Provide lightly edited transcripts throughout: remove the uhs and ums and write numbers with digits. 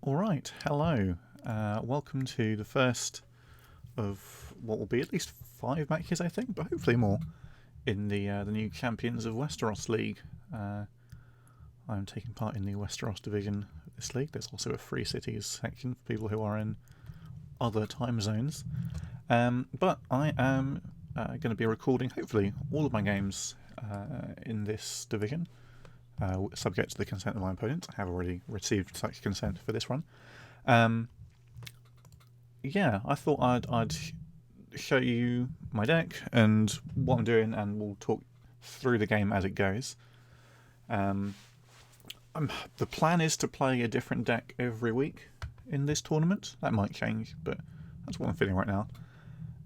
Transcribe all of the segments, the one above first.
Alright, hello. Welcome to the first of what will be at least 5 matches, I think, but hopefully more, in the new Champions of Westeros League. I'm taking part in the Westeros division of this league. There's also a Free Cities section for people who are in other time zones. But I am going to be recording, hopefully, all of my games in this division. Subject to the consent of my opponent. I have already received such consent for this run. Yeah, I thought I'd show you my deck and what I'm doing, and we'll talk through the game as it goes. The plan is to play a different deck every week in this tournament. That might change, but that's what I'm feeling right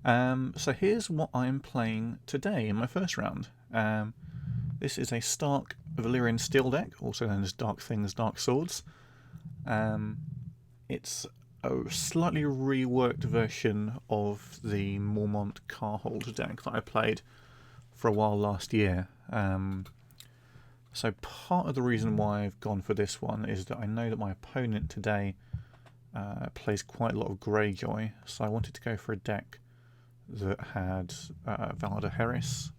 now. So here's what I'm playing today in my first round. This is a Stark Valyrian Steel deck, also known as Dark Things, Dark Swords. It's a slightly reworked version of the Mormont-and-Karhold deck that I played for a while last year. So part of the reason why I've gone for this one is that I know that my opponent today plays quite a lot of Greyjoy, so I wanted to go for a deck that had Valar Harris,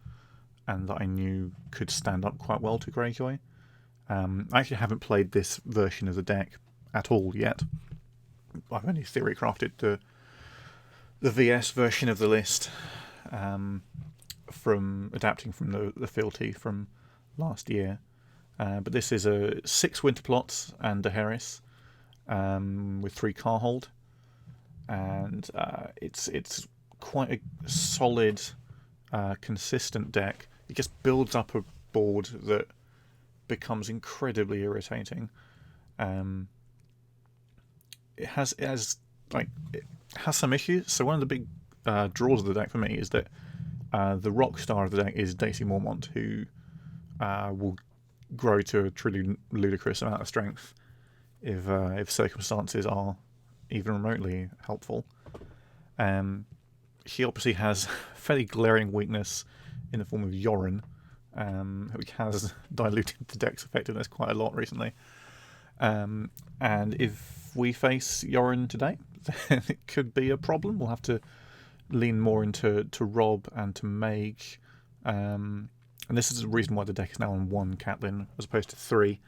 and that I knew could stand up quite well to Greyjoy. I actually haven't played this version of the deck at all yet. I've only theory crafted the VS version of the list from adapting from the fealty from last year. But this is a 6 winter plots and a Harris with 3 Karhold, and it's quite a solid, consistent deck. It just builds up a board that becomes incredibly irritating. It has some issues. So one of the big draws of the deck for me is that the rock star of the deck is Daisy Mormont, who will grow to a truly ludicrous amount of strength if circumstances are even remotely helpful. She obviously has fairly glaring weakness in the form of Yoren, which has diluted the deck's effectiveness quite a lot recently. And if we face Yoren today, then it could be a problem. We'll have to lean more into Rob and to Mage. And this is the reason why the deck is now on 1 Catelyn as opposed to 3.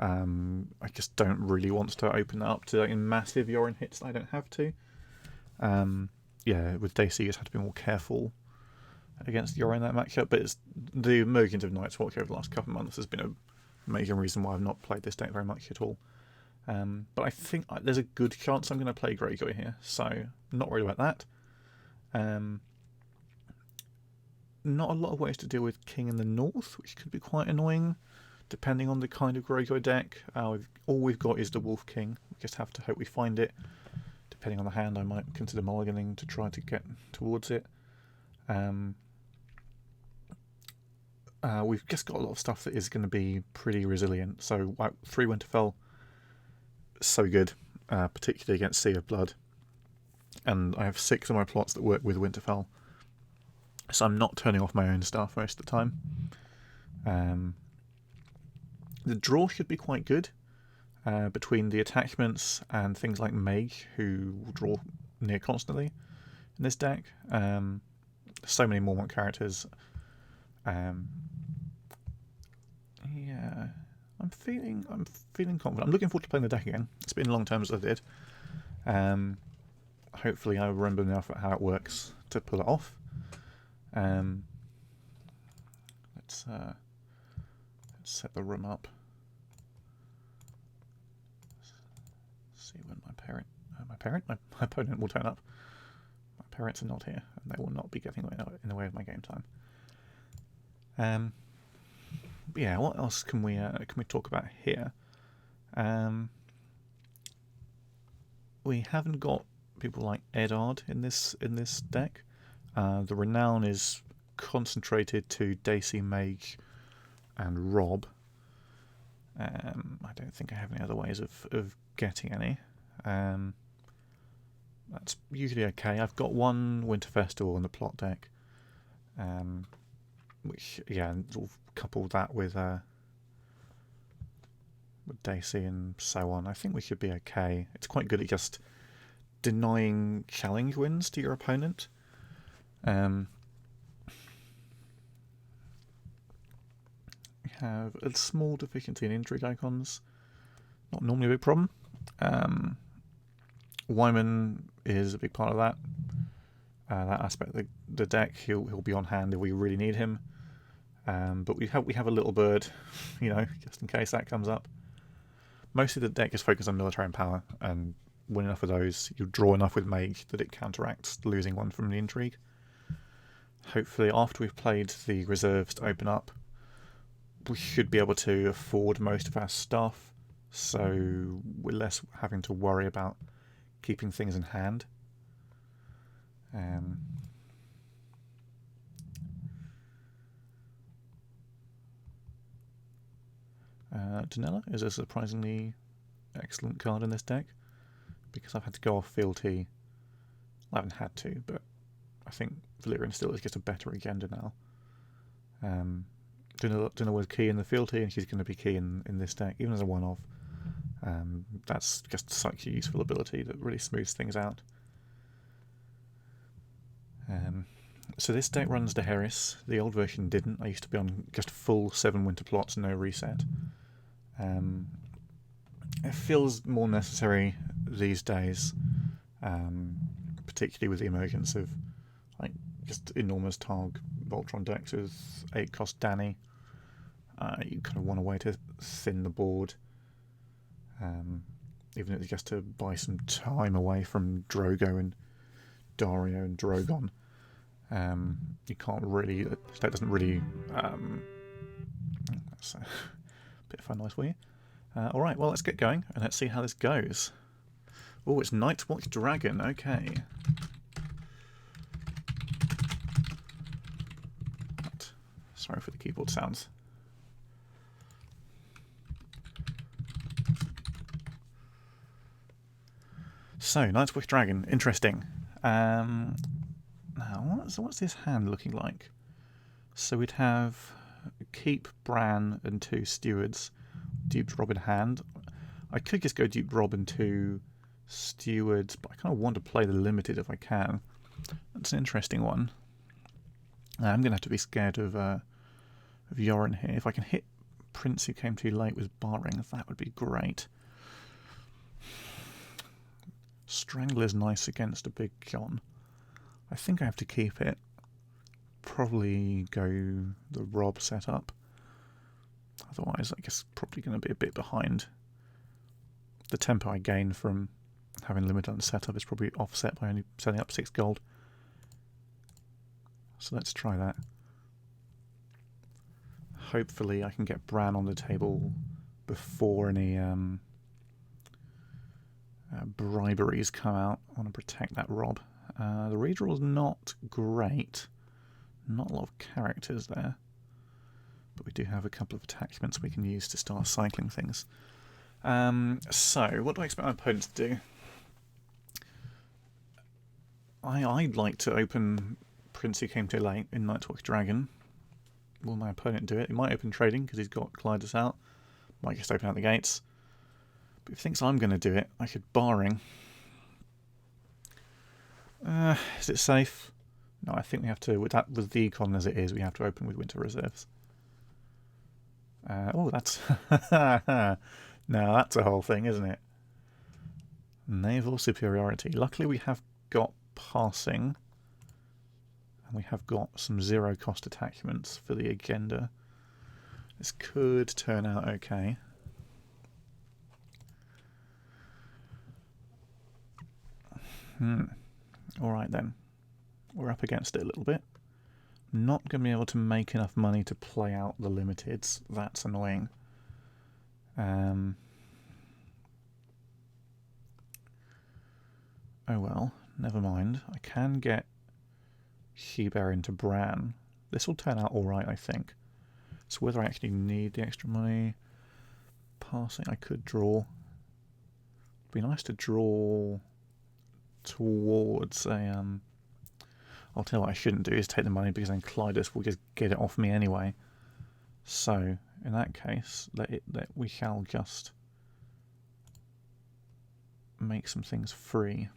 I just don't really want to open that up to massive Yoren hits that I don't have to. Yeah, with Daisy, you just have to be more careful against Yoren in that matchup. But it's the emergence of Night's Watch over the last couple of months has been a major reason why I've not played this deck very much at all. But I think there's a good chance I'm going to play Greyjoy here, so I'm not worried about that. Not a lot of ways to deal with King in the North, which could be quite annoying, depending on the kind of Greyjoy deck. All we've got is the Wolf King. We just have to hope we find it. Depending on the hand, I might consider mulliganing to try to get towards it. We've just got a lot of stuff that is going to be pretty resilient. So 3 Winterfell, so good, particularly against Sea of Blood. And I have 6 of my plots that work with Winterfell, so I'm not turning off my own stuff most of the time. The draw should be quite good between the attachments and things like Mage, who will draw near constantly in this deck. So many Mormont characters. Yeah, I'm feeling confident. I'm looking forward to playing the deck again. It's been a long time since I did. Hopefully I remember enough how it works to pull it off. Let's set the room up. See when my opponent will turn up. My parents are not here, and they will not be getting in the way of my game time. Yeah, what else can we talk about here? We haven't got people like Eddard in this deck. The renown is concentrated to Daisy, Mage, and Rob. I don't think I have any other ways of getting any. That's usually okay. I've got 1 Winter Festival in the plot deck, which, yeah, sort of couple that with with Daisy and so on, I think we should be okay. It's quite good at just denying challenge wins to your opponent. We have a small deficiency in intrigue icons. Not normally a big problem. Wyman is a big part of that. That aspect of the deck. He'll be on hand if we really need him. But we have a little bird, just in case that comes up. Mostly the deck is focused on military and power, and win enough of those, you draw enough with Mage that it counteracts losing one from the intrigue. Hopefully, after we've played the reserves to open up, we should be able to afford most of our stuff, so we're less having to worry about keeping things in hand. Danella is a surprisingly excellent card in this deck, because I've had to go off fealty. I haven't had to, but I think Valyrian still is just a better agenda now. Danella was key in the fealty, and she's going to be key in this deck, even as a one-off. That's just such a useful ability that really smooths things out. So this deck runs Daenerys. The old version didn't. I used to be on just full 7 winter plots, no reset. It feels more necessary these days, particularly with the emergence of just enormous Targ Voltron decks with 8-cost Dany. You kind of want a way to thin the board, even if it's just to buy some time away from Drogo and Dario and Drogon. You can't really. That doesn't really. That's a bit of fun noise for you. All right, well, let's get going and let's see how this goes. Oh, it's Nightwatch Dragon. Okay. Sorry for the keyboard sounds. So, Nightwatch Dragon, interesting. Now, what's this hand looking like? So we'd have keep Bran and 2 stewards, duped Rob in hand. I could just go duped Rob and 2 stewards, but I kind of want to play the limited if I can. That's an interesting one. I'm going to have to be scared of Yoren here. If I can hit Prince Who Came Too Late with Barring, that would be great. Strangler's nice against a Big John. I think I have to keep it. Probably go the Rob setup. Otherwise, I guess probably going to be a bit behind. The tempo I gain from having limited on setup is probably offset by only setting up 6 gold. So let's try that. Hopefully I can get Bran on the table before any briberies come out. I want to protect that Rob. The redraw is not great. Not a lot of characters there. But we do have a couple of attachments we can use to start cycling things. So, what do I expect my opponent to do? I'd like to open Prince Who Came Too Late in Nightwatch Dragon. Will my opponent do it? He might open trading because he's got Clydas out. Might just open out the gates. But if he thinks I'm going to do it, I could Barring. Is it safe? No, I think we have to, with the econ as it is, we have to open with winter reserves. That's now that's a whole thing, isn't it? Naval superiority. Luckily we have got passing, and we have got some 0-cost attachments for the agenda. This could turn out okay. Alright then. We're up against it a little bit. Not going to be able to make enough money to play out the limiteds. That's annoying. Oh well, never mind. I can get She-Bear into Bran. This will turn out alright, I think. So whether I actually need the extra money... Passing, I could draw. It'd be nice to draw towards a... I'll tell you what I shouldn't do is take the money, because then Clydas will just get it off me anyway. So, in that case, we shall just make some things free.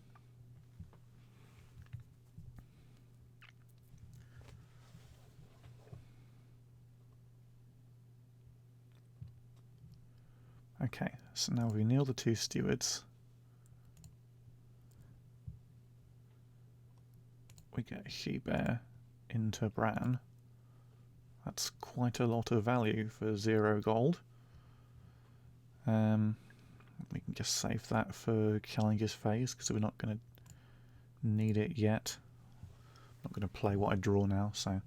Okay, so now we kneel the 2 stewards. We get a she-bear into Bran. That's quite a lot of value for 0 gold. We can just save that for Challenger's phase because we're not going to need it yet. I'm not going to play what I draw now, so.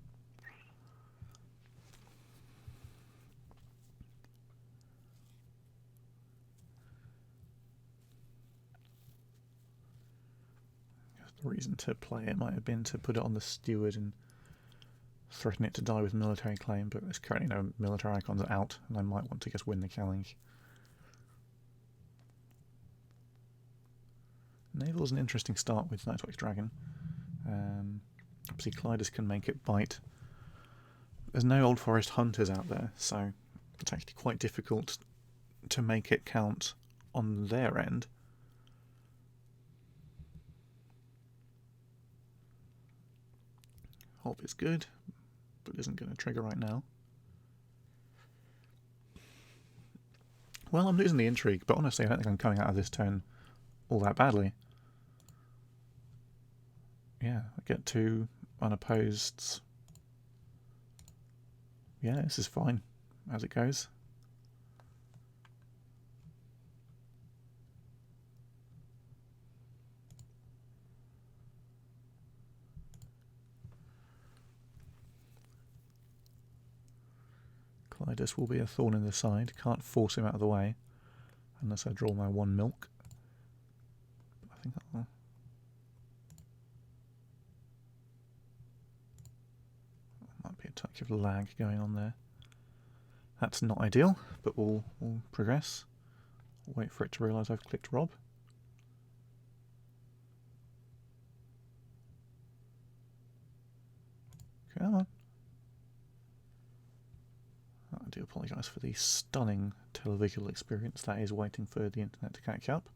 The reason to play it might have been to put it on the steward and threaten it to die with military claim, but there's currently no military icons out, and I might want to just win the challenge. Naval's an interesting start with Nightwatch Dragon. Obviously Clydus can make it bite. There's no Old Forest Hunters out there, so it's actually quite difficult to make it count on their end. Hob is good, but isn't going to trigger right now. Well, I'm losing the intrigue, but honestly I don't think I'm coming out of this turn all that badly. Yeah, I get 2 unopposed. Yeah, this is fine as it goes. Clydus will be a thorn in the side. Can't force him out of the way unless I draw my 1 milk. But I think I'll... might be a touch of lag going on there. That's not ideal, but we'll progress. Wait for it to realise I've clicked Rob. Come on. I do apologise for the stunning televisual experience that is waiting for the internet to catch up.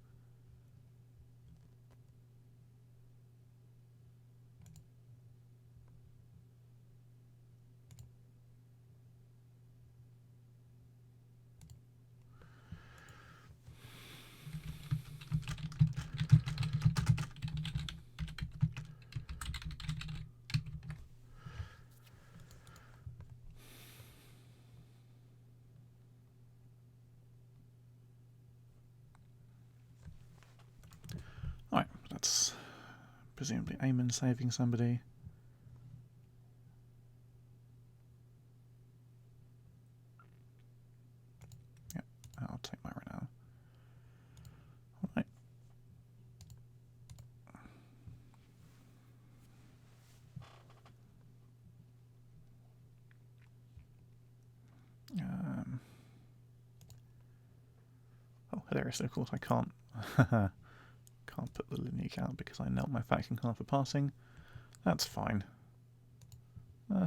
Right, that's presumably Aemon saving somebody. Yep, I'll take my renown. Alright. Oh, hilariously, of course, I can't can't put the lineage out because I knelt my faction card for passing. That's fine.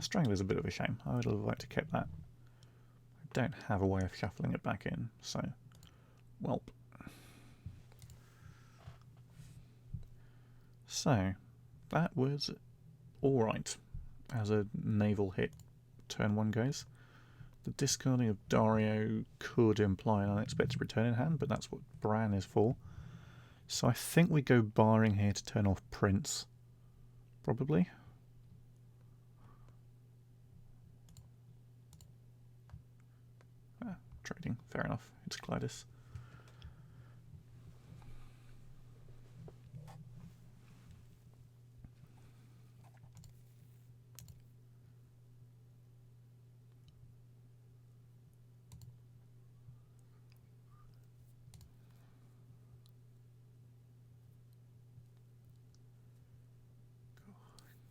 Strangler's a bit of a shame. I would have liked to keep that. I don't have a way of shuffling it back in, so welp. So that was alright as a naval hit turn 1 goes. The discarding of Dario could imply an unexpected return in hand, but that's what Bran is for. So I think we go barring here to turn off Prince. Probably. Trading, fair enough. It's Clydus.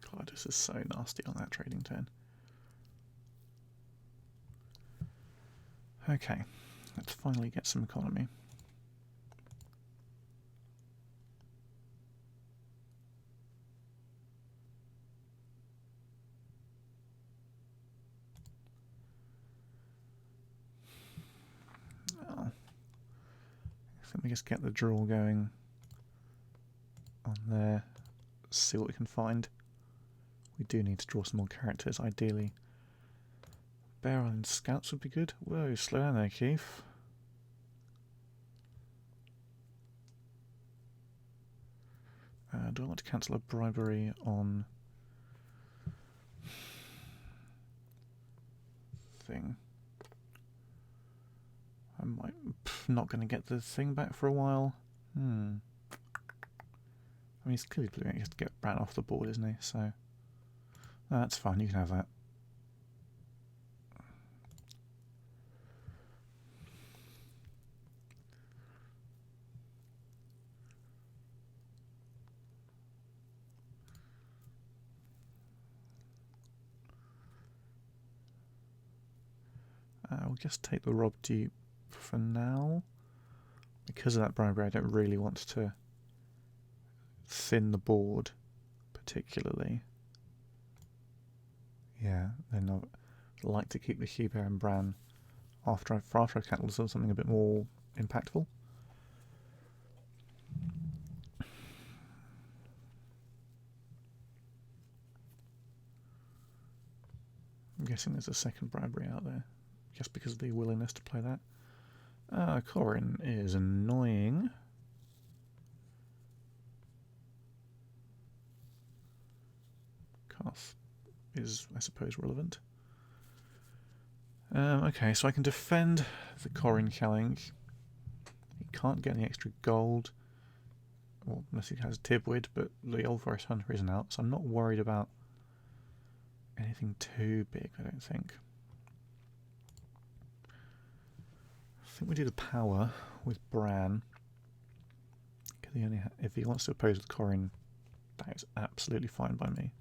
Clydus is so nasty on that trading turn. Okay, let's finally get some economy. Oh. Let me just get the draw going down there. See what we can find. We do need to draw some more characters, ideally. Bear Island Scouts would be good. Whoa, slow down there, Keith. Do I want to cancel a bribery on thing? I might not going to get the thing back for a while. I mean, he's clearly blue. He has to get Bran off the board, isn't he? So that's fine. You can have that. We'll just take the Rob Dupe for now. Because of that bribery, I don't really want to thin the board particularly. Yeah, then I'd like to keep the Hubert and Bran after I've cancelled something a bit more impactful. I'm guessing there's a second bribery out there, just because of the willingness to play that. Corin is annoying. Cast is, I suppose, relevant. Okay, so I can defend the Corin challenge. He can't get any extra gold, well, unless he has Tibwid, but the Old Forest Hunter isn't out, so I'm not worried about anything too big, I don't think. I think we do the power with Bran. If he wants to oppose with Corin, that is absolutely fine by me.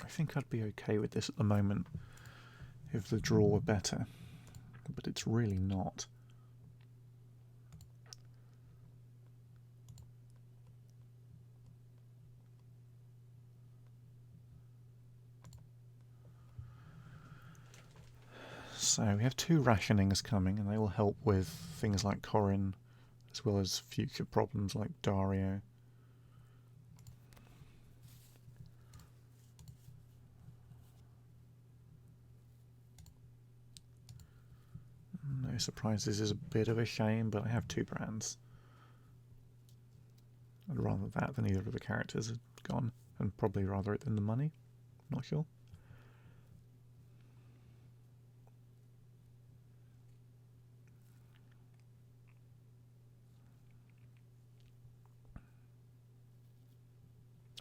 I think I'd be okay with this at the moment if the draw were better, but it's really not. So we have 2 rationings coming, and they will help with things like Corin, as well as future problems like Dario. No surprise, this is a bit of a shame, but I have 2 brands. I'd rather that than either of the characters had gone, and probably rather it than the money. Not sure.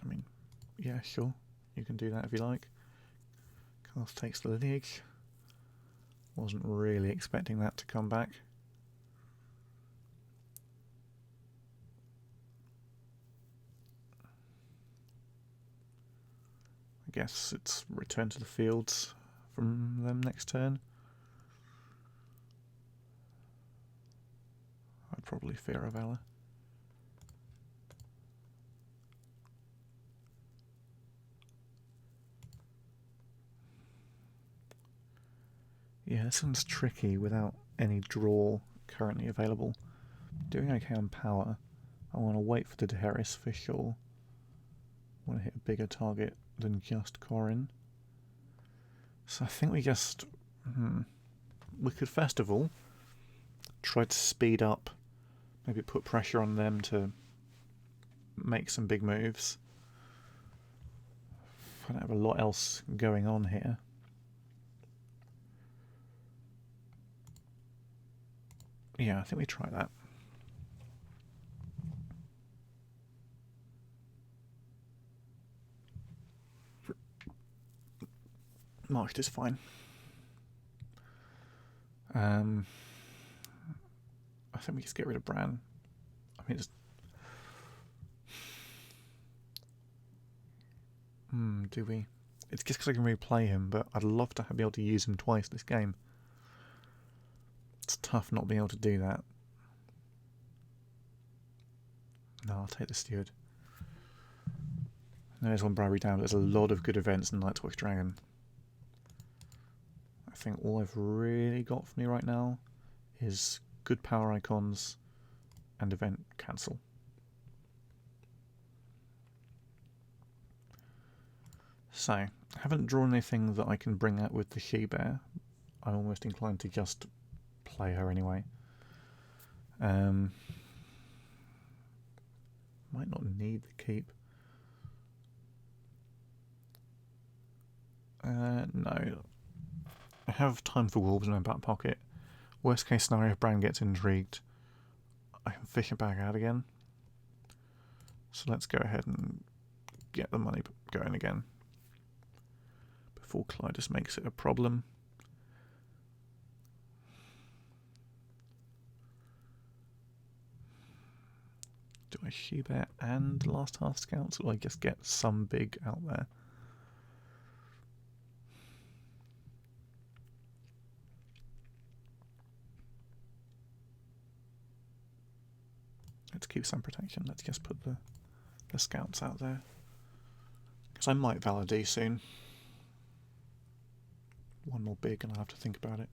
I mean, yeah, sure. You can do that if you like. Cast takes the lineage. Wasn't really expecting that to come back. I guess it's return to the fields from them next turn. I'd probably fear a Valor. Yeah, this one's tricky without any draw currently available. Doing okay on power. I want to wait for the Daenerys for sure. I want to hit a bigger target than just Corin. So I think we just... we could first of all try to speed up, maybe put pressure on them to make some big moves. I don't have a lot else going on here. Yeah, I think we try that. Marched is fine. I think we just get rid of Bran. I mean, it's... do we? It's just because I can replay him, but I'd love to be able to use him twice this game. It's tough not being able to do that. No, I'll take the Steward. There's one bribery down, but there's a lot of good events in Nightwatch Dragon. I think all I've really got for me right now is good power icons and event cancel. So, I haven't drawn anything that I can bring out with the she-bear. I'm almost inclined to just play her anyway. Might not need the keep. No. I have Time for Wolves in my back pocket. Worst case scenario, if Bran gets intrigued, I can fish it back out again. So let's go ahead and get the money going again before Clytus makes it a problem. Do I she-bear and Last Half Scouts, or do I just get some big out there? Let's keep some protection. Let's just put the scouts out there. Because I might validate soon. One more big and I'll have to think about it.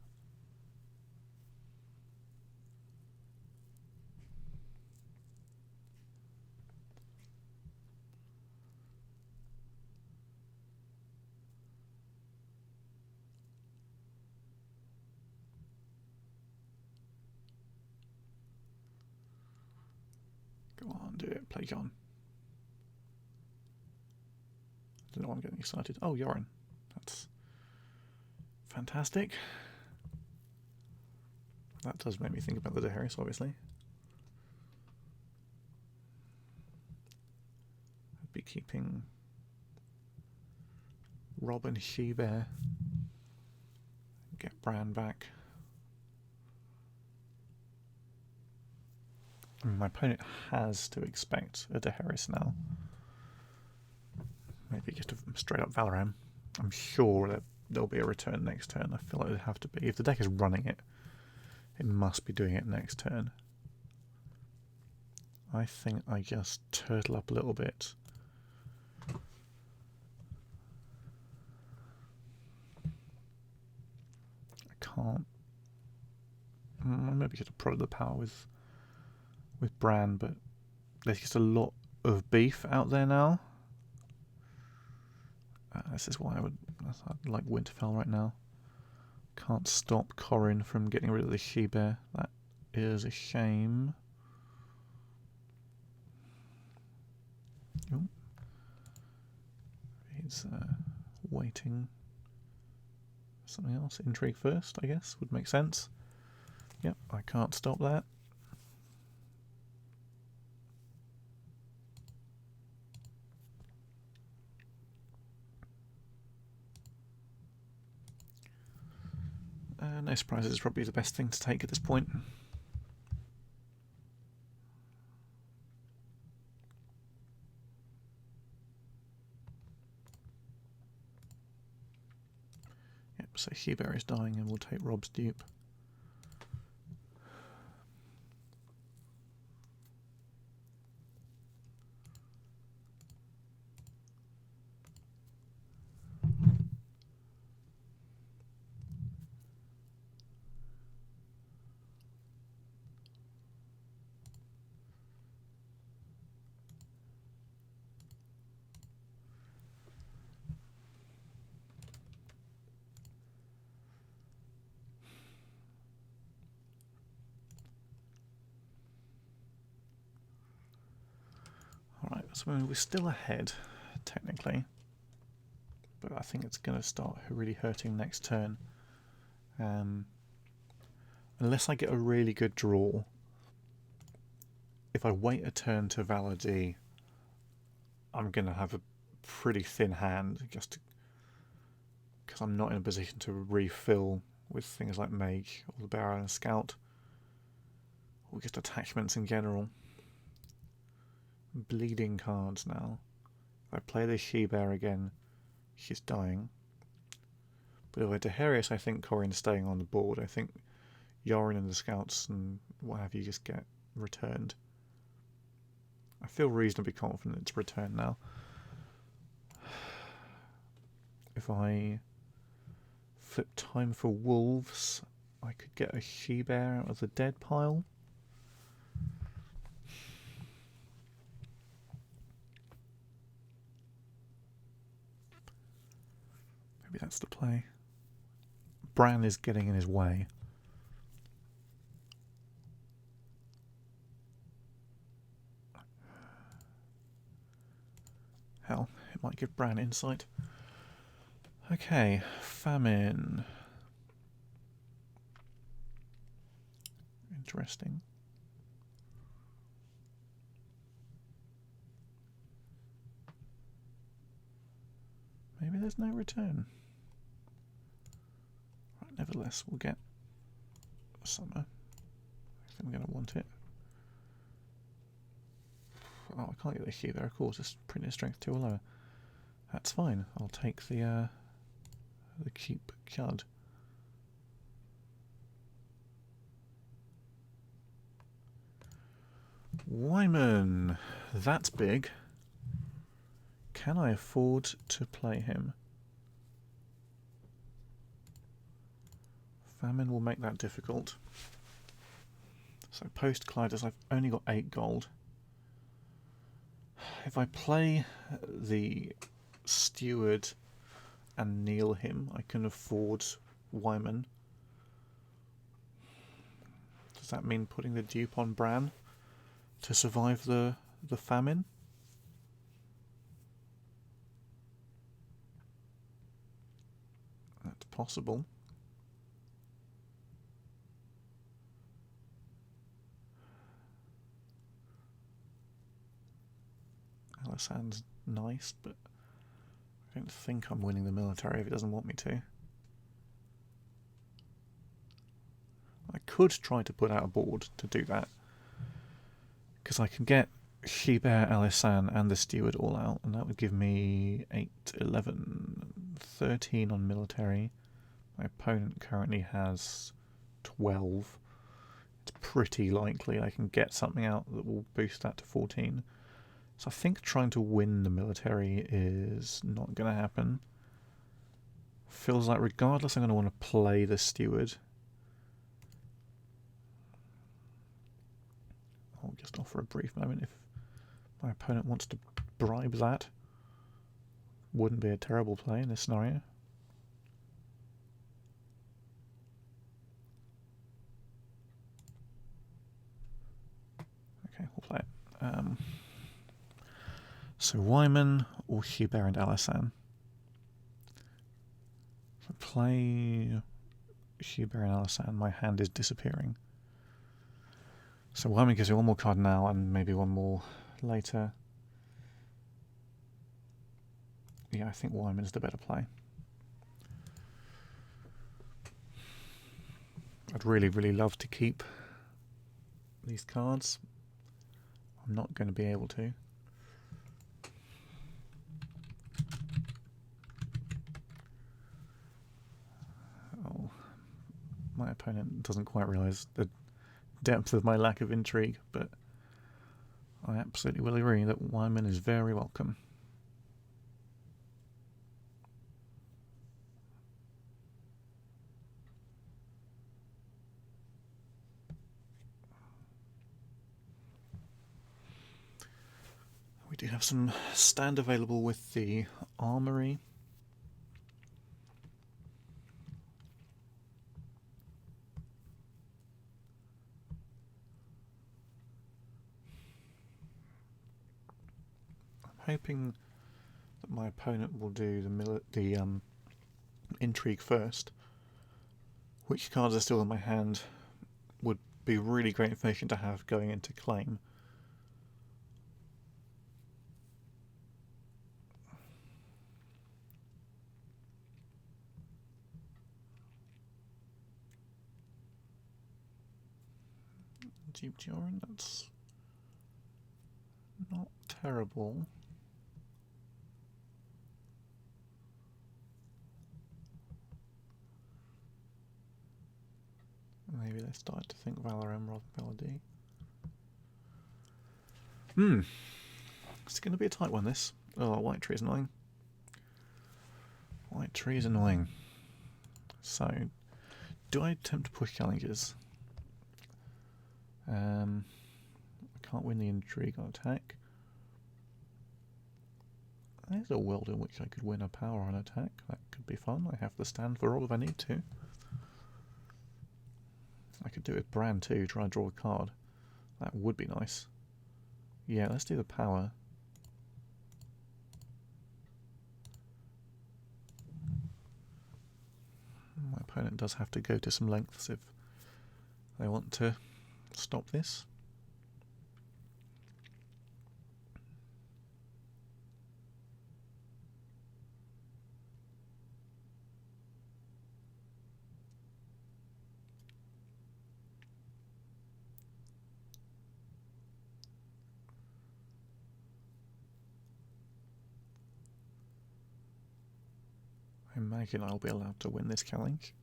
Go on, do it. Play John. I don't know why I'm getting excited. Oh, Yoren. That's fantastic. That does make me think about the Daenerys, obviously. I'd be keeping Rob and she-bear. Get Bran back. I mean, my opponent has to expect a Daenerys now. Maybe just a straight up Valoran. I'm sure that there'll be a return next turn. I feel like it'd have to be. If the deck is running it, it must be doing it next turn. I think I just turtle up a little bit. I can't. Maybe just prod the power with Bran, but there's just a lot of beef out there now. This is why I'd like Winterfell right now. Can't stop Corrin from getting rid of the she-bear. That is a shame. Ooh. He's waiting for something else. Intrigue first, I guess, would make sense. Yep, I can't stop that. No surprises is probably the best thing to take at this point. Yep, so she-bear is dying and we'll take Rob's dupe. Alright, so we're still ahead, technically. But I think it's going to start really hurting next turn. Unless I get a really good draw. If I wait a turn to Valadi, I'm going to have a pretty thin hand, just because I'm not in a position to refill with things like Mage or the Bear and Scout, or just attachments in general. Bleeding cards now. If I play the she-bear again, she's dying. But if I Daenerys, I think Corrin's staying on the board. I think Yoren and the Scouts and what have you just get returned. I feel reasonably confident it's returned now. if I flip Time for Wolves, I could get a she-bear out of the dead pile. Maybe that's the play. Bran is getting in his way. Hell, it might give Bran insight. Okay, famine. Interesting. Maybe there's no return. Right, nevertheless, we'll get summer. I think I'm going to want it. Oh, I can't get the she-bear, of course. It's printing strength 2 or lower. That's fine. I'll take the keep card. Wyman. That's big. Can I afford to play him? Famine will make that difficult. So post Clytus, I've only got 8 gold. If I play the steward and kneel him, I can afford Wyman. Does that mean putting the dupe on Bran to survive the famine? That's possible. Alisand's nice, but I don't think I'm winning the military if it doesn't want me to. I could try to put out a board to do that, because I can get she-bear, Alisand and the steward all out, and that would give me 8, 11, 13 on military. My opponent currently has 12. It's pretty likely I can get something out that will boost that to 14. So I think trying to win the military is not going to happen. Feels like regardless I'm going to want to play the steward. I'll just offer a brief moment if my opponent wants to bribe that. Wouldn't be a terrible play in this scenario. Okay, we'll play it. So Wyman or she-bear and Alisand. If I play she-bear and Alisand, my hand is disappearing. So Wyman gives you one more card now and maybe one more later. Yeah, I think Wyman's the better play. I'd really, really love to keep these cards. I'm not going to be able to. Oh, my opponent doesn't quite realise the depth of my lack of intrigue, but I absolutely will agree that Wyman is very welcome. We do have some stand available with the armory. I'm hoping that my opponent will do the intrigue first. Which cards are still in my hand would be really great information to have going into claim. Duke Joran, that's not terrible. Maybe let's start to think Valorem rather than Melody. It's going to be a tight one, this. Oh, White Tree is annoying. White tree is annoying. So, do I attempt to push challenges? I can't win the intrigue on attack. There's a world in which I could win a power on attack. That could be fun. I have the stand for all if I need to. I could do it with Bran too, try and draw a card. That would be nice. Yeah, let's do the power. My opponent does have to go to some lengths if they want to stop this. I imagine I'll be allowed to win this challenge.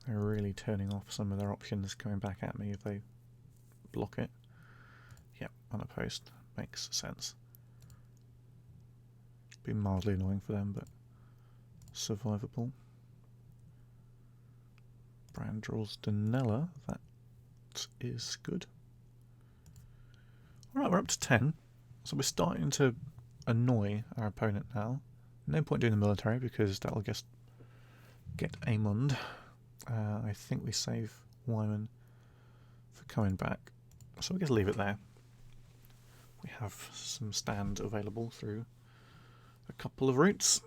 They're really turning off some of their options coming back at me if they block it. Yep, unopposed. Makes sense. Be mildly annoying for them, but survivable. Bran draws Danella. That is good. Alright, we're up to 10. So we're starting to annoy our opponent now. No point doing the military because that'll just get Aemond. I think we save Wyman for coming back. So we'll just leave it there. We have some stand available through a couple of routes.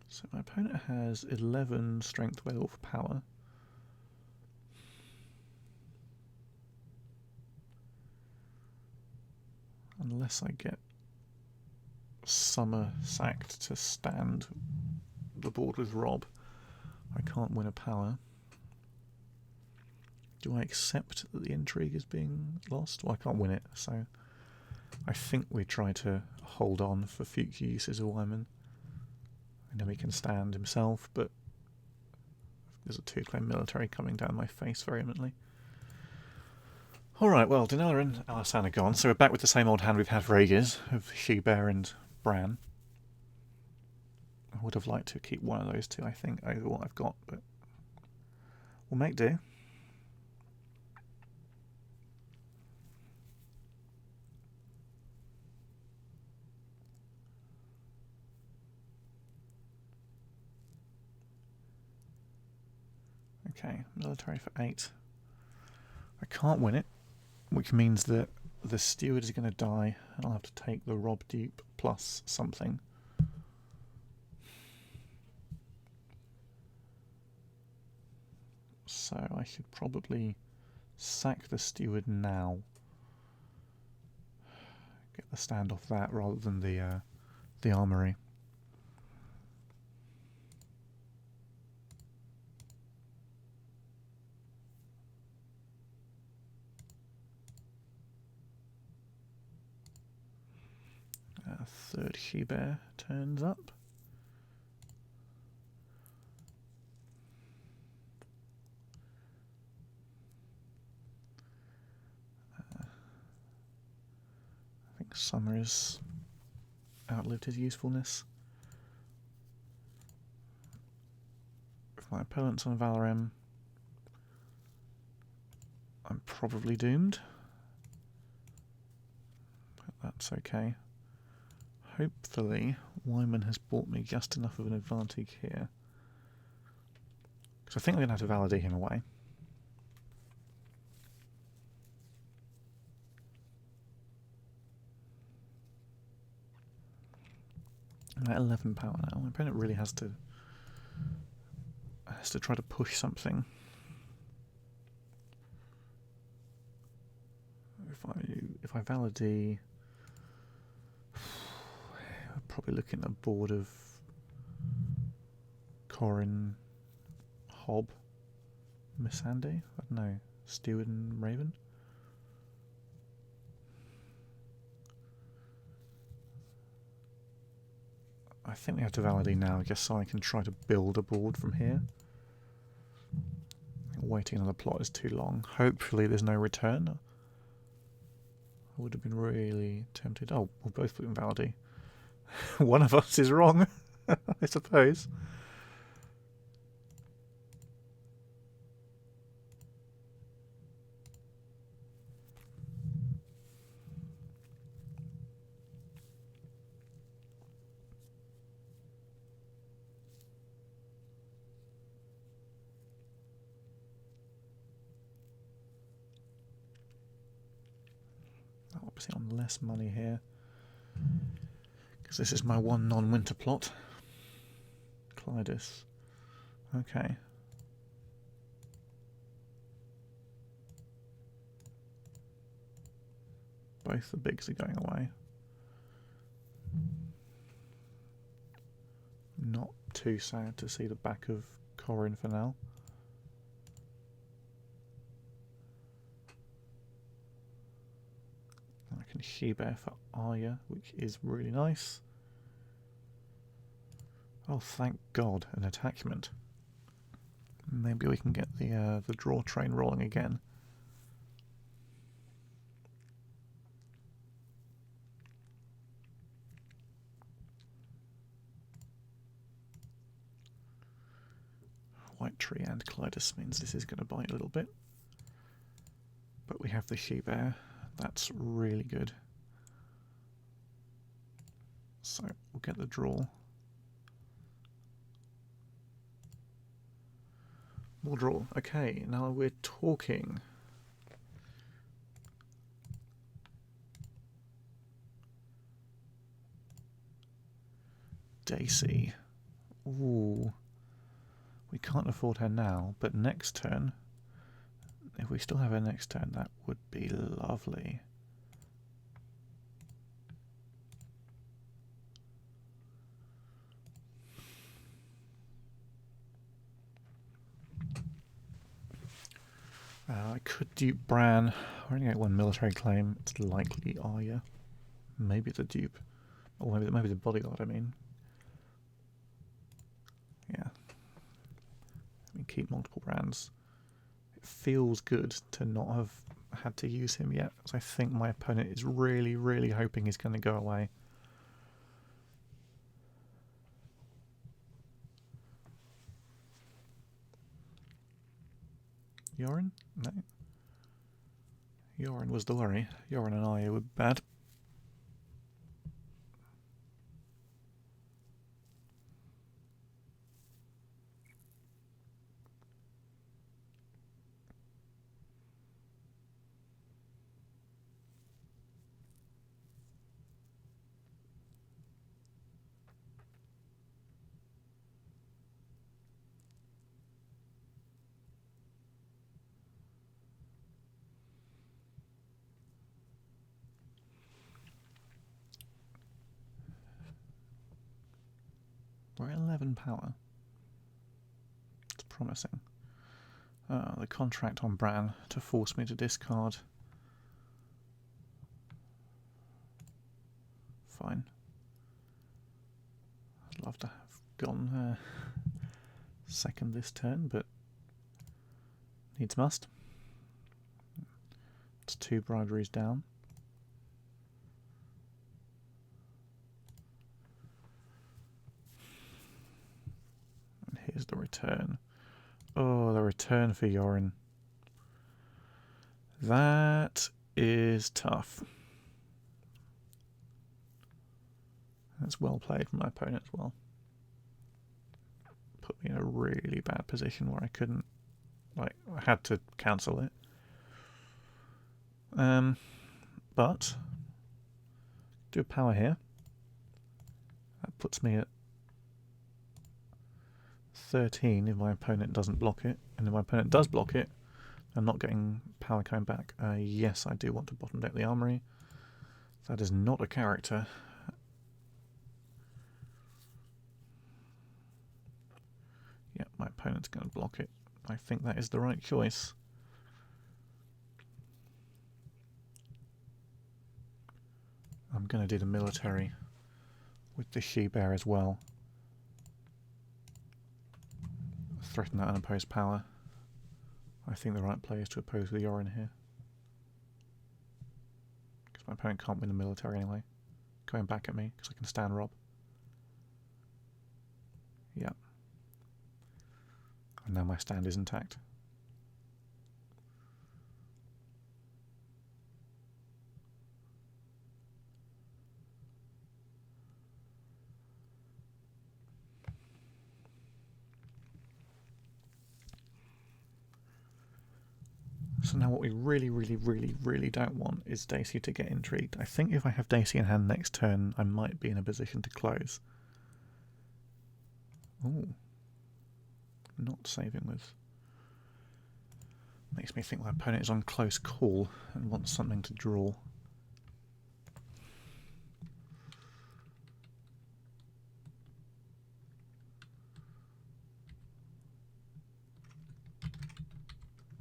So my opponent has 11 strength available for power. Unless I get Summer sacked to stand the board with Rob, I can't win a power. Do I accept that the intrigue is being lost? Well, I can't win it, so I think we try to hold on for future uses of Wyman. I know he can stand himself, but there's a 2-claim military coming down my face very imminently. Alright, well, Danella and Alysanne are gone, so we're back with the same old hand we've had for ages, of She-Bear and Bran. I would have liked to keep one of those two, I think, over what I've got, but we'll make do. Okay, military for 8. I can't win it, which means that the steward is going to die, and I'll have to take the Rob Dupe plus something. So I should probably sack the steward now. Get the stand off that rather than the armory. Third She-Bear turns up. I think Summer has outlived his usefulness. If my opponent's on Valorem, I'm probably doomed. But that's okay. Hopefully, Wyman has bought me just enough of an advantage here. Because I think I'm going to have to validate him away. I'm at 11 power now. My opponent really has to try to push something. If I validate, I'm probably looking at a board of Corrin, Hob, Missandei. I don't know, Steward and Raven. I think we have to validate now just so I can try to build a board from here. Waiting another plot is too long. Hopefully there's no return. I would have been really tempted. Oh, we'll both put invalidity. One of us is wrong, I suppose. Obviously on less money here, because this is my one non-winter plot. Clydus. Okay. Both the bigs are going away. Not too sad to see the back of Corin for now. I can she-bear for Arya, which is really nice. Oh, thank God, an attachment. Maybe we can get the draw train rolling again. White tree and Clydus means this is going to bite a little bit. But we have the she-bear. That's really good. So we'll get the draw. More draw. Okay, now we're talking. Daisy. Ooh. We can't afford her now, but next turn, if we still have her next turn, that would be lovely. I could dupe Bran. I only get one military claim. It's likely Arya. Maybe it's a dupe. Or maybe the bodyguard, I mean. Yeah. I mean, keep multiple Brans. It feels good to not have had to use him yet, because I think my opponent is really, really hoping he's going to go away. Yoren? No. Yoren was the worry. Yoren and Arya were bad. We're at 11 power. It's promising. The contract on Bran to force me to discard. Fine. I'd love to have gone second this turn, but needs must. It's 2 briberies down. And here's the return. Oh, the return for Yoren. That is tough. That's well played from my opponent as well. Put me in a really bad position where I couldn't, like, I had to cancel it. But do a power here. That puts me at 13 if my opponent doesn't block it, and if my opponent does block it, I'm not getting power coming back. Yes, I do want to bottom deck the armory. That is not a character. Yeah, my opponent's going to block it. I think that is the right choice. I'm going to do the military with the she-bear as well. Threaten that unopposed power. I think the right play is to oppose with Yoren here. Because my opponent can't win the military anyway. Going back at me, because I can stand Rob. Yep. And now my stand is intact. So now what we really don't want is Daisy to get intrigued. I think if I have Daisy in hand next turn, I might be in a position to close. Ooh. Not saving with. Makes me think my opponent is on close call and wants something to draw.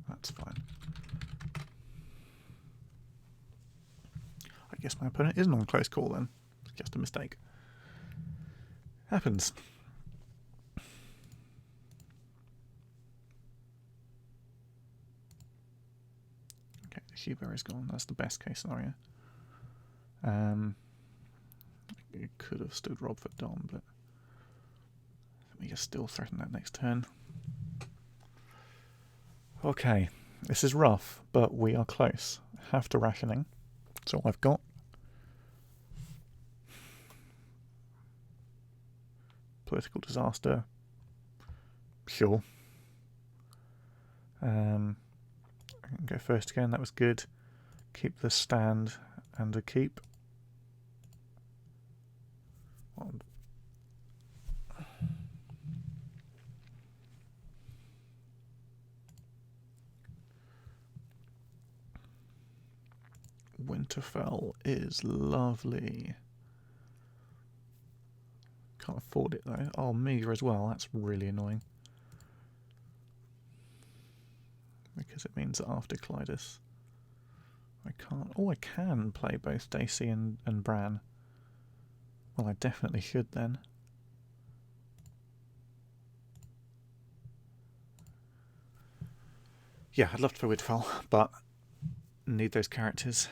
That's fine. I guess my opponent isn't on close call then. It's just a mistake. Happens. Okay, the Huber is gone. That's the best case scenario. It could have stood Rob for Dom, but we just still threaten that next turn. Okay, this is rough, but we are close. Have to rationing. That's all I've got. Political disaster. Sure. I can go first again. That was good. Keep the stand and a keep. Winterfell is lovely. Can't afford it though. Oh, meagre as well. That's really annoying. Because it means that after Clydus, I can't. Oh, I can play both Daisy and Bran. Well, I definitely should then. Yeah, I'd love to play Winterfell, but need those characters.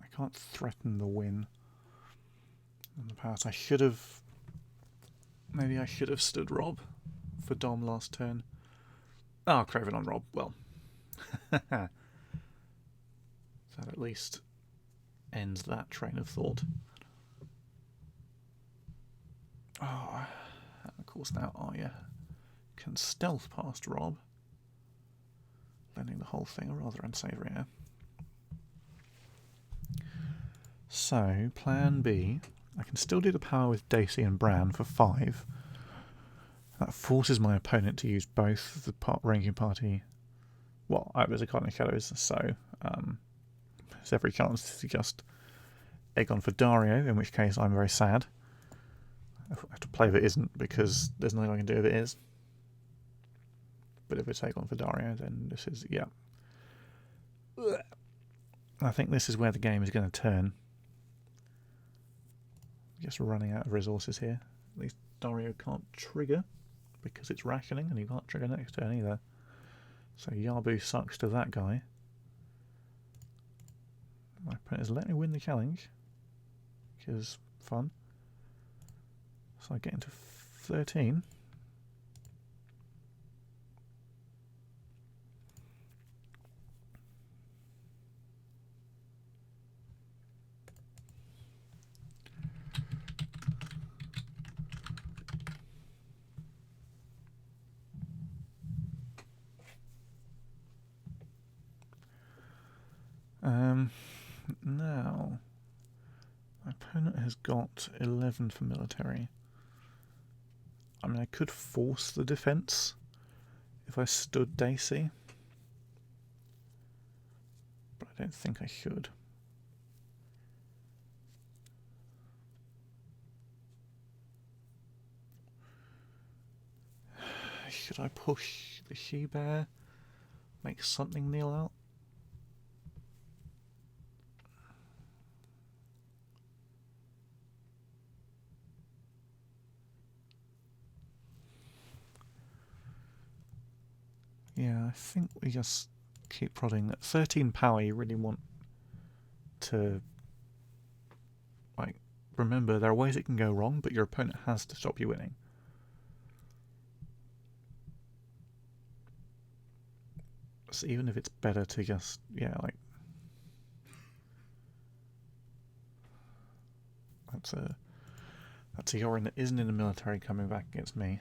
I can't threaten the win in the past. I should have. Maybe I should have stood Rob for Dom last turn. Oh, Craven on Rob. Well, that at least ends that train of thought. Oh, and of course now Arya can stealth past Rob, lending the whole thing a rather unsavoury air. So, plan B. I can still do the power with Daisy and Bran for 5. That forces my opponent to use both the ranking party. Well, I was a card in shadows, so there's every chance to just egg on for Dario, in which case I'm very sad. I have to play if it isn't, because there's nothing I can do if it is. But if it's egg on for Dario, then this is, yeah. I think this is where the game is going to turn. Just running out of resources here. At least Dario can't trigger because it's rationing, and he can't trigger next turn either. So Yabu sucks to that guy. My opponent has let me win the challenge, which is fun. So I get into 13. Now, my opponent has got 11 for military. I mean, I could force the defence if I stood Daisy, but I don't think I should. Should I push the she-bear? Make something kneel out? Yeah, I think we just keep prodding. At 13 power, you really want to, like, remember there are ways it can go wrong, but your opponent has to stop you winning. So even if it's better to just, yeah, like, that's a Yorin that isn't in the military coming back against me.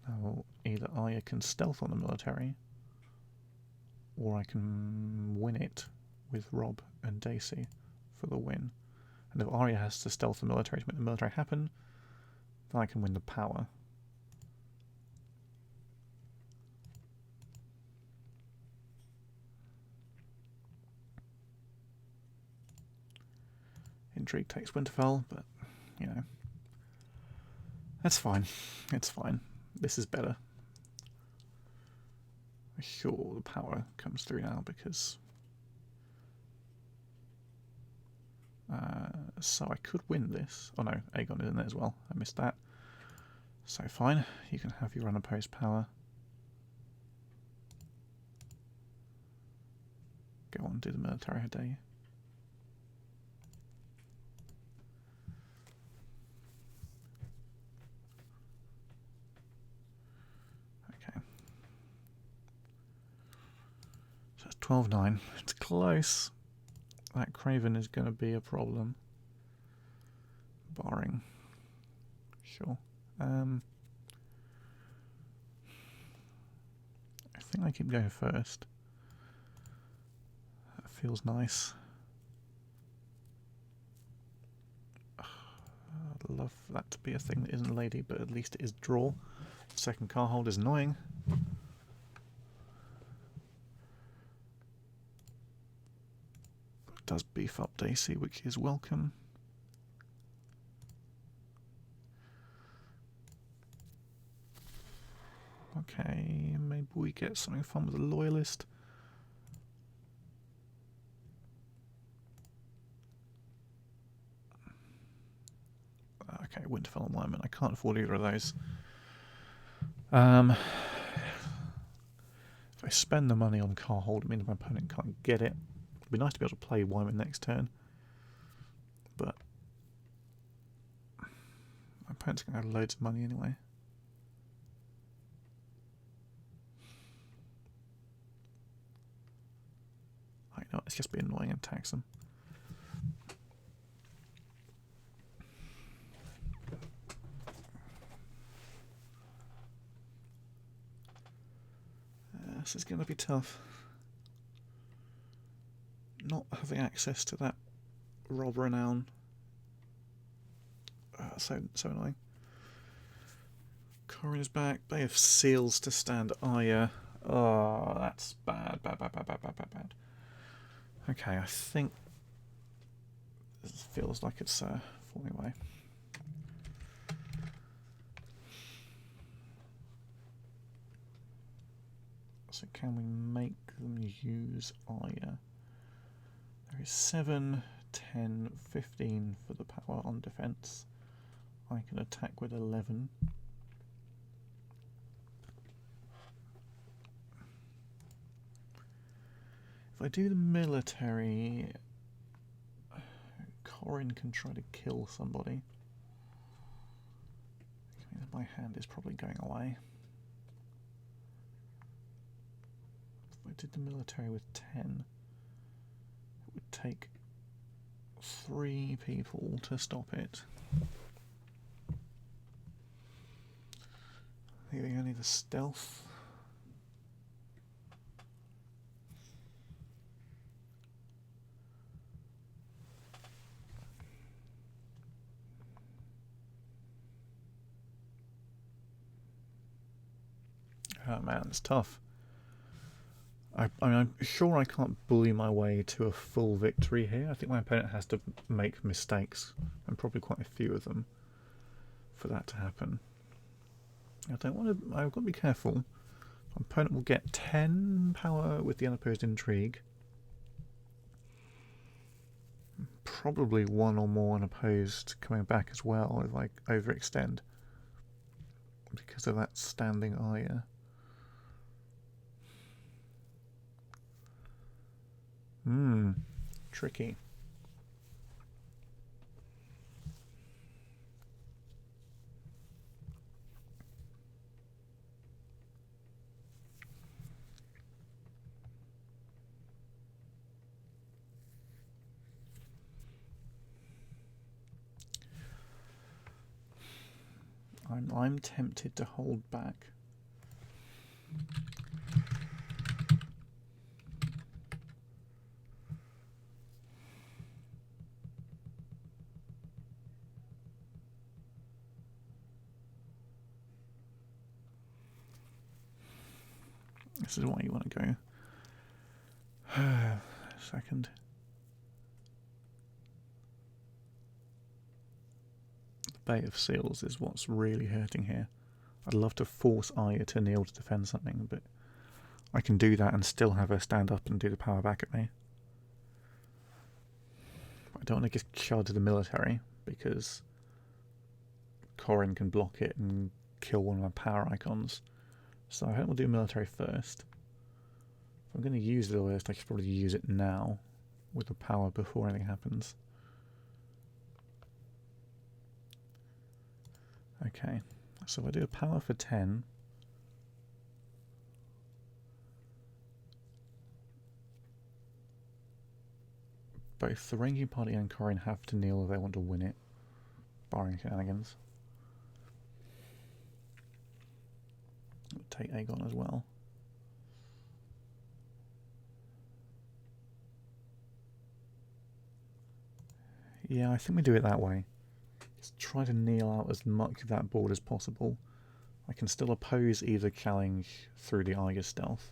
Now, either Arya can stealth on the military, or I can win it with Rob and Daisy for the win. And if Arya has to stealth the military to make the military happen, then I can win the power. Intrigue takes Winterfell, but, you know, that's fine. It's fine. This is better. Sure, the power comes through now because... so I could win this. Oh no, Aegon is in there as well. I missed that. So fine, you can have your unopposed power. Go on, do the military, how dare you. Okay. So it's 12-9. It's close. That Craven is going to be a problem. Barring. Sure. I think I keep going first. That feels nice. I'd love that to be a thing that isn't a lady, but at least it is draw. Second Karhold is annoying. It does beef up Daisy, which is welcome. Okay, maybe we get something fun with a loyalist. Okay, Winterfell and Wyman. I can't afford either of those. If I spend the money on Karhold, it means my opponent can't get it. It'd be nice to be able to play Wyman next turn. But my opponent's going to have loads of money anyway. I know, let's just be annoying and tax them. This is going to be tough. Not having access to that Rob renown. So annoying. Corin is back. They have seals to stand Arya. Oh, that's bad. Bad. Okay, I think this feels like it's falling away. So can we make them use Arya? There is 7, 10, 15 for the power on defense. I can attack with 11. If I do the military, Corin can try to kill somebody. My hand is probably going away. If I did the military with 10, it would take 3 people to stop it. I think only the stealth. Oh man, it's tough. I mean, I'm sure I can't bully my way to a full victory here. I think my opponent has to make mistakes, and probably quite a few of them, for that to happen. I've got to be careful. My opponent will get 10 power with the unopposed intrigue. Probably 1 or more unopposed coming back as well if I overextend. Because of that standing Arya. tricky. I'm tempted to hold back. This is why you want to go. Second. The Bay of Seals is what's really hurting here. I'd love to force Arya to kneel to defend something, but I can do that and still have her stand up and do the power back at me. I don't want to just charge the military because Corrin can block it and kill one of my power icons. So I think we'll do military first. If I'm going to use the list, I should probably use it now with the power before anything happens. Okay, so if I do a power for 10, both the Ranging Party and Corrin have to kneel if they want to win it, barring shenanigans. I'll take Aegon as well. Yeah, I think we do it that way. Just try to kneel out as much of that board as possible. I can still oppose either challenge through the Arya stealth.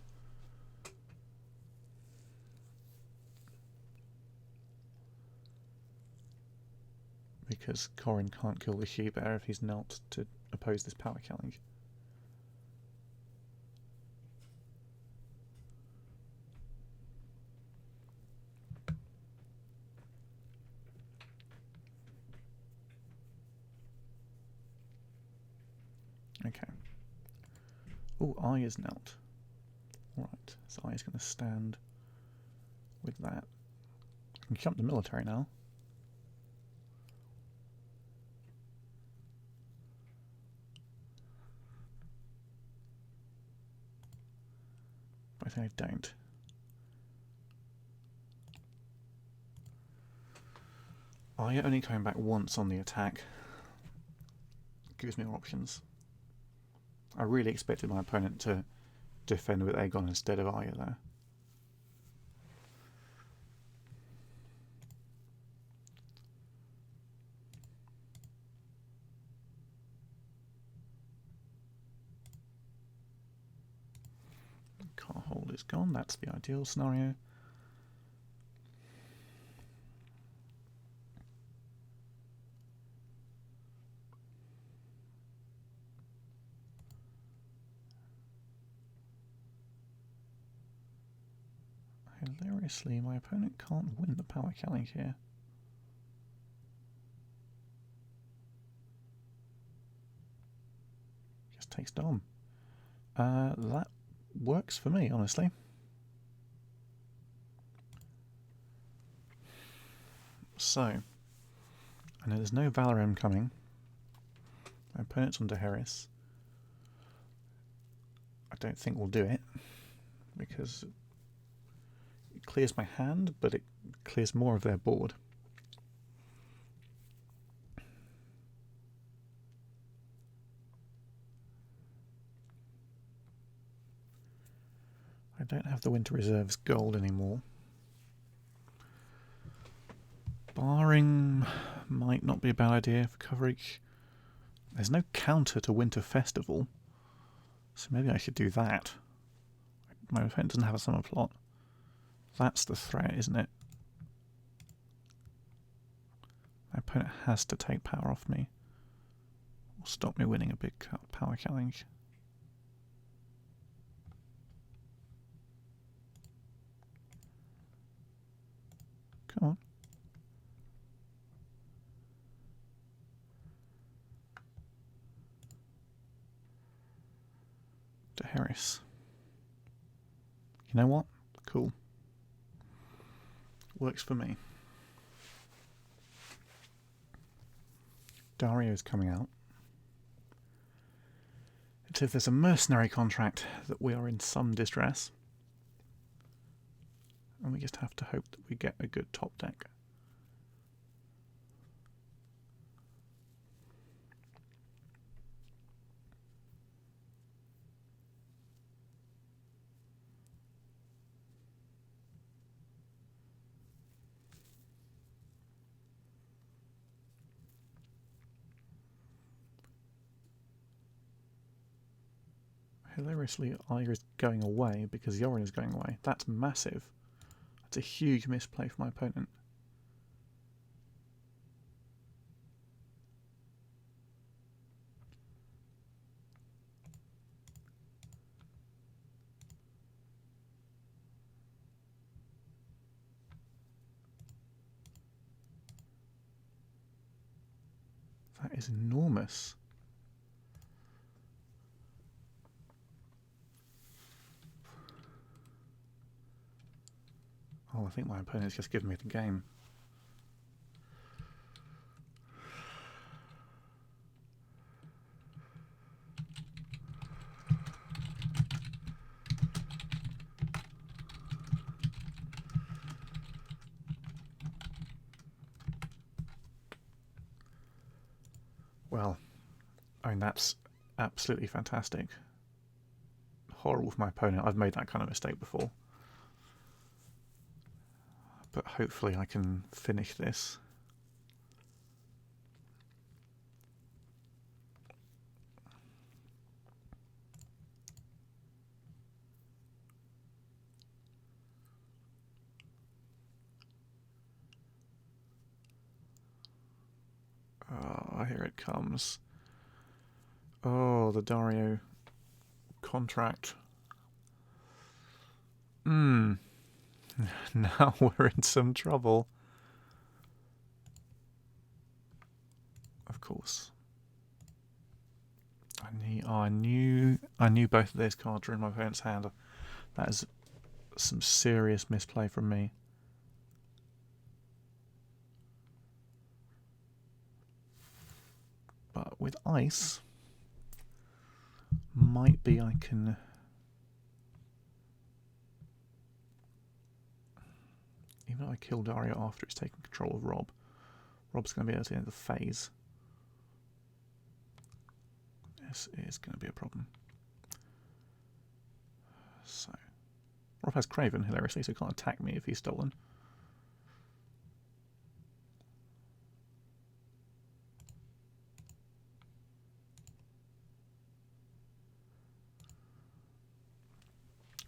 Because Corrin can't kill the she-bear if he's knelt to oppose this power challenge. Okay. Oh, Arya's knelt. Alright, so Arya's going to stand with that. I can jump the military now. But I think I don't. Arya only coming back once on the attack. Gives me more options. I really expected my opponent to defend with Aegon instead of Arya there. Karhold is gone, that's the ideal scenario. Hilariously, my opponent can't win the power challenge here. Just takes Dom. That works for me, honestly. So, I know there's no Valorem coming. My opponent's on Daenerys. I don't think we'll do it, because it clears my hand, but it clears more of their board. I don't have the Winter Reserve's gold anymore. Barring might not be a bad idea for coverage. There's no counter to Winter Festival, so maybe I should do that. My opponent doesn't have a summer plot. That's the threat, isn't it? My opponent has to take power off me, or stop me winning a big power challenge. Come on. Daenerys. You know what? Cool. Works for me. Dario's coming out. It's if there's a mercenary contract that we are in some distress. And we just have to hope that we get a good top deck. Hilariously, Aya is going away because Yoren is going away. That's massive. That's a huge misplay for my opponent. That is enormous. Oh, I think my opponent's just given me the game. Well, I mean, that's absolutely fantastic. Horrible for my opponent. I've made that kind of mistake before. But hopefully I can finish this. Oh, here it comes. Oh, the Dario contract. Now we're in some trouble. Of course. I knew both of those cards were in my opponent's hand. That is some serious misplay from me. But with ice, might be I can... Even though I kill Dario after it's taken control of Rob, Rob's going to be able to end the phase. This is going to be a problem. So, Rob has Craven, hilariously, so he can't attack me if he's stolen.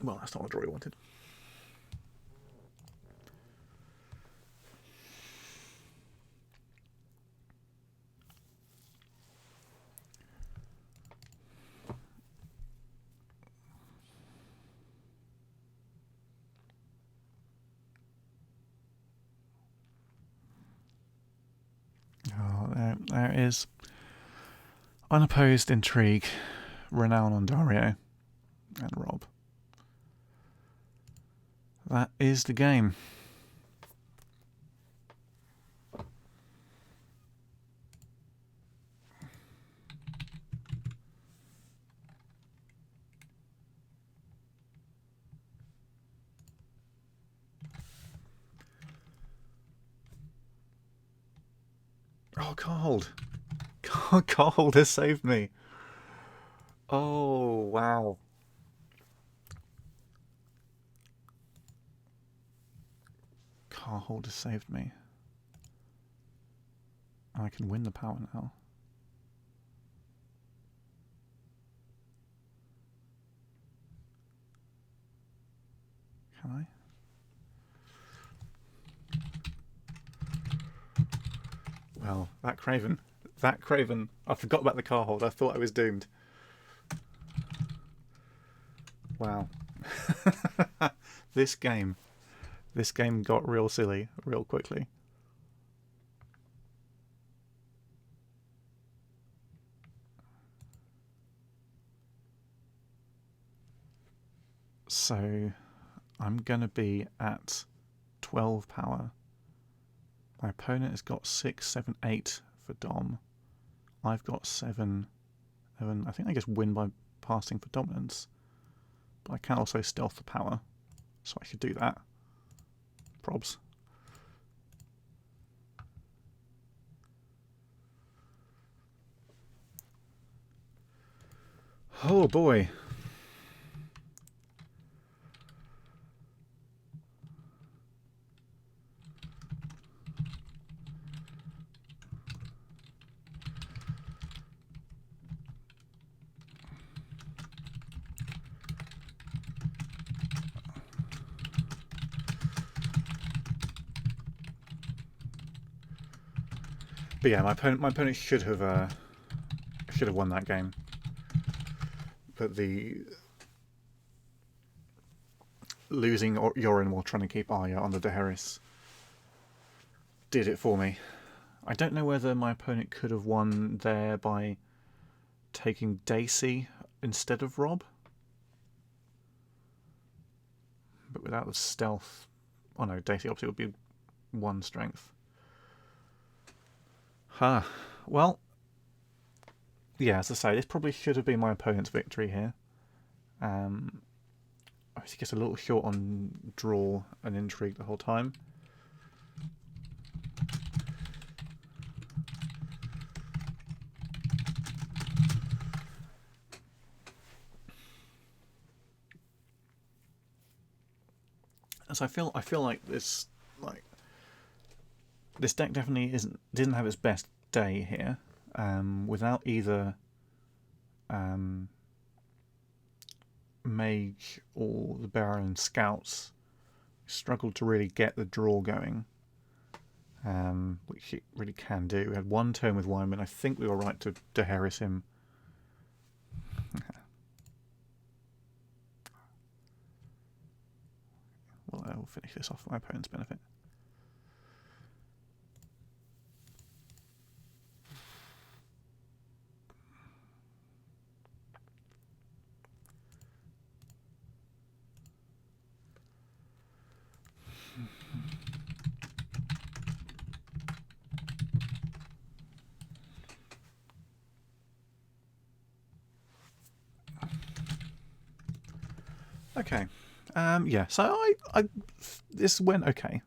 Well, that's not the draw he wanted. Oh, there it is. Unopposed intrigue, renown on Dario and Rob. That is the game. Oh, Karhold. Karhold has saved me. Oh, wow. Karhold has saved me. I can win the power now. Can I? Well, that Craven, I forgot about the Karhold. I thought I was doomed. Wow. This game got real silly real quickly. So I'm going to be at 12 power. My opponent has got 6, 7, 8 for Dom. I've got 7, 11. I think I just win by passing for dominance. But I can also stealth the power. So I should do that. Probs. Oh boy. But yeah, my opponent should have won that game. But the losing Yoren while trying to keep Arya on the Daenerys did it for me. I don't know whether my opponent could have won there by taking Daisy instead of Robb. But without the stealth... Oh no, Daisy obviously would be 1 strength. Well, yeah, as I say, this probably should have been my opponent's victory here. I was just a little short on draw and intrigue the whole time. So I feel like this deck definitely didn't have its best day here. Without either Mage or the Baron Scouts, struggled to really get the draw going, which it really can do. We had 1 turn with Wyman. I think we were right to Daenerys him. Well, I'll finish this off for my opponent's benefit. Okay. Yeah, so I this went okay.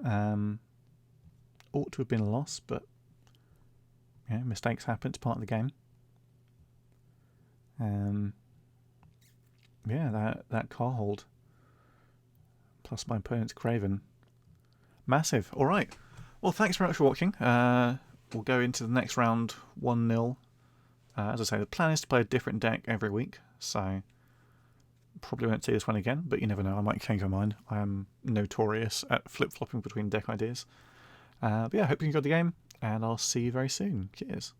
Ought to have been a loss, but yeah, mistakes happen. It's part of the game. Yeah, that Karhold plus my opponent's Craven, massive. All right. Well, thanks very much for watching. We'll go into the next round 1-0. As I say, the plan is to play a different deck every week, so probably won't see this one again, but you never know, I might change my mind. I am notorious at flip-flopping between deck ideas. But yeah, I hope you enjoyed the game, and I'll see you very soon. Cheers.